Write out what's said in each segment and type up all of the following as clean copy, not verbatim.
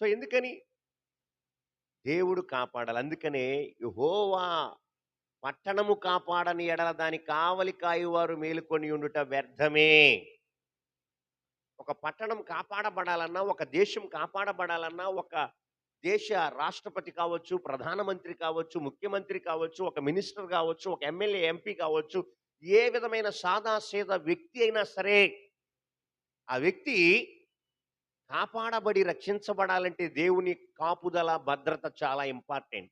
So ఎందుకని? దేవుడు కాపాడాలి. అందుకనే యెహోవా పట్టణము కాపాడని ఎడల దాని కావలి కాయువారు మేలుకొని ఉండుట వ్యర్థమే. ఒక పట్టణం కాపాడబడాలన్నా, ఒక దేశం కాపాడబడాలన్నా, ఒక దేశ రాష్ట్రపతి కావచ్చు, ప్రధానమంత్రి కావచ్చు, ముఖ్యమంత్రి కావచ్చు, ఒక మినిస్టర్ కావచ్చు, ఒక ఎమ్మెల్యే, ఎంపీ కావచ్చు, ఏ విధమైన సాదాసీదా వ్యక్తి అయినా సరే, ఆ వ్యక్తి కాపాడబడి రక్షించబడాలంటే దేవుని కాపుదల, భద్రత చాలా ఇంపార్టెంట్.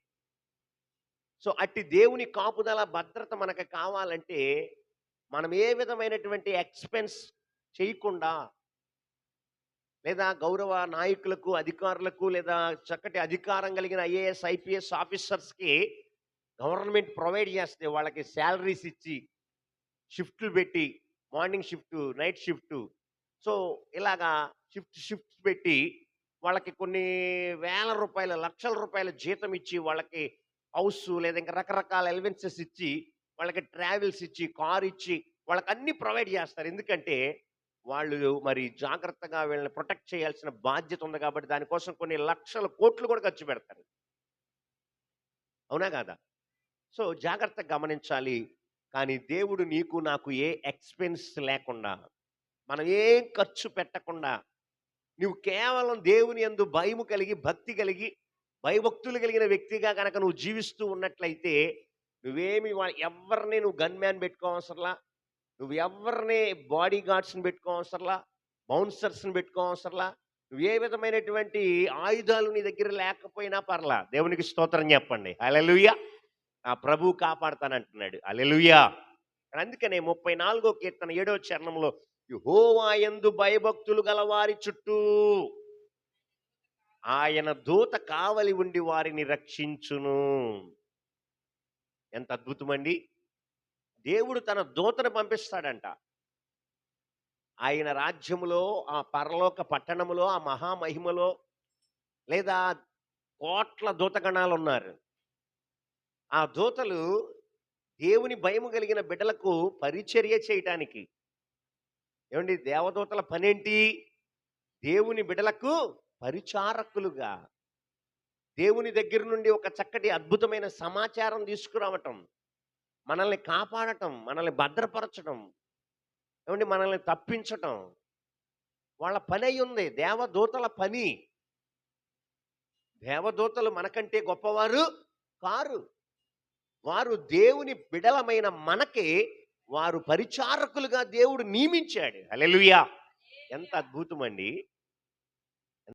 సో, అట్టి దేవుని కాపుదల, భద్రత మనకు కావాలంటే, మనం ఏ విధమైనటువంటి ఎక్స్‌పెన్స్ చేయకుండా, లేదా గౌరవ నాయకులకు, అధికారులకు, లేదా చక్కటి అధికారం కలిగిన ఐఏఎస్, ఐపీఎస్ ఆఫీసర్స్‌కి గవర్నమెంట్ ప్రొవైడ్ చేస్తే వాళ్ళకి సాలరీస్ ఇచ్చి, షిఫ్టులు పెట్టి, morning shift, night shift. So, ఇలాగా షిఫ్ట్స్ పెట్టి వాళ్ళకి కొన్ని వేల రూపాయల, లక్షల రూపాయల జీతం ఇచ్చి, వాళ్ళకి హౌసు లేదా ఇంకా రకరకాల ఎలివెన్సెస్ ఇచ్చి, వాళ్ళకి ట్రావెల్స్ ఇచ్చి, కార్ ఇచ్చి, వాళ్ళకన్నీ ప్రొవైడ్ చేస్తారు. ఎందుకంటే వాళ్ళు మరి జాగ్రత్తగా వీళ్ళని ప్రొటెక్ట్ చేయాల్సిన బాధ్యత ఉంది కాబట్టి దానికోసం కొన్ని లక్షల కోట్లు కూడా ఖర్చు పెడతారు. అవునా కాదా? సో, జాగ్రత్తగా గమనించాలి. కానీ దేవుడు నీకు నాకు ఏ ఎక్స్‌పెన్స్ లేకుండా, మనం ఏం ఖర్చు పెట్టకుండా, నువ్వు కేవలం దేవుని యందు భయము కలిగి, భక్తి కలిగి, భయభక్తులు కలిగిన వ్యక్తిగా గనక నువ్వు జీవిస్తూ ఉన్నట్లయితే, నువ్వేమి ఎవ్వరిని నువ్వు గన్‌మ్యాన్ పెట్టుకోవసరలా. నువ్వు ఎవ్వరిని బాడీ గార్డ్స్‌ని పెట్టుకోవసరలా. బౌన్సర్స్‌ని పెట్టుకోవసరలా. నువ్వు ఏ విధమైనటువంటి ఆయుధాలు నీ దగ్గర లేకపోయినా పర్లా. దేవునికి స్తోత్రం చెప్పండి. హల్లెలూయా! ఆ ప్రభువు కాపాడతానంటున్నాడు. హల్లెలూయా! అందుకనే 34 కీర్తన 7వ చరణంలో యెహోవా యందు భయభక్తులు గలవారి చుట్టూ ఆయన దూత కావలి ఉండి వారిని రక్షించును. ఎంత అద్భుతమండి! దేవుడు తన దూతను పంపిస్తాడంట. ఆయన రాజ్యములో, ఆ పరలోక పట్టణములో, ఆ మహామహిమలో, లేదా కోట్ల దూతగణాలున్నారు. ఆ దూతలు దేవుని భయము కలిగిన బిడ్డలకు పరిచర్య చేయటానికి. ఏవండి, దేవదూతల పనేంటి? దేవుని బిడ్డలకు పరిచారకులుగా, దేవుని దగ్గర నుండి ఒక చక్కటి అద్భుతమైన సమాచారం తీసుకురావటం, మనల్ని కాపాడటం, మనల్ని భద్రపరచడం, ఏవండి మనల్ని తప్పించటం వాళ్ళ పనయ్యుంది. దేవదూతల పని. దేవదూతలు మనకంటే గొప్పవారు కారు. వారు దేవుని బిడలమైన మనకి వారు పరిచారకులుగా దేవుడు నియమించాడు. హల్లెలూయా! ఎంత అద్భుతమండి!